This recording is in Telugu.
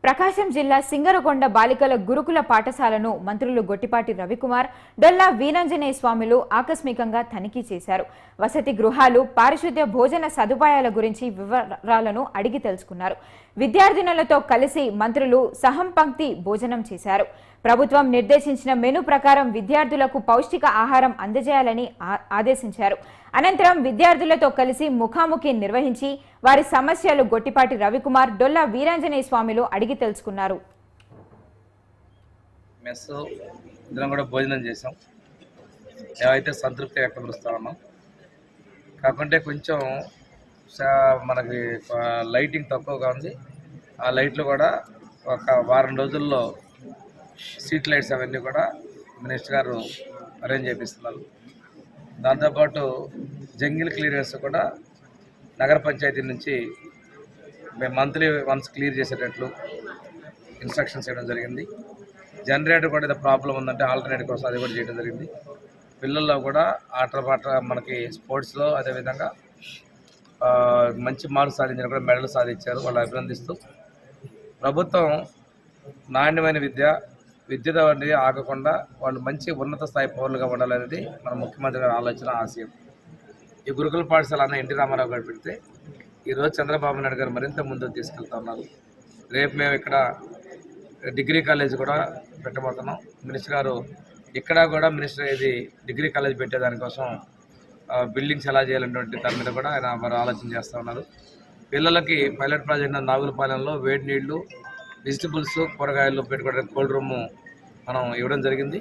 ప్రకాశం జిల్లా సింగరకొండ బాలికల గురుకుల పాఠశాలను మంత్రులు గొట్టిపాటి రవికుమార్, డొల్లా వీరాంజనేయ స్వాములు ఆకస్మికంగా తనిఖీ చేశారు. వసతి గృహాలు, పారిశుద్ధ్య భోజన సదుపాయాల గురించి వివరాలను అడిగి తెలుసుకున్నారు. విద్యార్థినులతో కలిసి మంత్రులు సహం పంక్తి భోజనం చేశారు. ప్రభుత్వం నిర్దేశించిన మెనూ ప్రకారం విద్యార్థులకు పౌష్టిక ఆహారం అందజేయాలని ఆదేశించారు. అనంతరం విద్యార్థులతో కలిసి ముఖాముఖి నిర్వహించి వారి సమస్యలు గొట్టిపాటి రవికుమార్, డొల్లా వీరాంజనేయ స్వాములు అడిగి తెలుసుకున్నారు. భోజనం చేసాం, ఏవైతే సంతృప్తి వ్యక్తపరుస్తా ఉన్నాం. కాకుంటే కొంచెం మనకి లైటింగ్ తక్కువగా ఉంది. ఆ లైట్లు కూడా ఒక వారం రోజుల్లో స్ట్రీట్ లైట్స్ అవన్నీ కూడా మినిస్టర్ గారు అరేంజ్ చేపిస్తున్నారు. దాంతోపాటు జంగిల్ క్లియరెన్స్ కూడా నగర పంచాయతీ నుంచి మేము మంత్లీ వన్స్ క్లియర్ చేసేటట్లు ఇన్స్ట్రక్షన్స్ ఇవ్వడం జరిగింది. జనరేటర్ కూడా ఏదో ప్రాబ్లం ఉందంటే ఆల్టర్నేటివ్ కోసం అది కూడా చేయడం జరిగింది. పిల్లల్లో కూడా ఆటపాట మనకి స్పోర్ట్స్లో అదేవిధంగా మంచి మార్క్స్ సాధించిన కూడా మెడల్ సాధించారు. వాళ్ళు అభినందిస్తూ ప్రభుత్వం నాణ్యమైన విద్యతో ఆగకుండా వాళ్ళు మంచి ఉన్నత స్థాయి పౌరులుగా ఉండాలనేది మన ముఖ్యమంత్రి గారి ఆలోచన, ఆశయం. ఈ గురుకుల పాఠశాల అన్న ఎన్టీ రామారావు గారు పెడితే ఈరోజు చంద్రబాబు నాయుడు గారు మరింత ముందుకు తీసుకెళ్తా ఉన్నారు. రేపు మేము ఇక్కడ డిగ్రీ కాలేజ్ కూడా పెట్టబోతున్నాం. మినిస్టర్ గారు ఇక్కడ కూడా మినిస్టర్ ఇది డిగ్రీ కాలేజ్ పెట్టేదానికోసం బిల్డింగ్స్ ఎలా చేయాలనేటువంటి దాని మీద కూడా ఆయన మరి ఆలోచన చేస్తూ ఉన్నారు. పిల్లలకి పైలట్ ప్రాజెక్ట్ నాగులపాలెంలో వేడి నీళ్లు, వెజిటబుల్స్, కూరగాయలు పెట్టుకోవడానికి కోల్డ్ రూమ్ మనం ఇవ్వడం జరిగింది.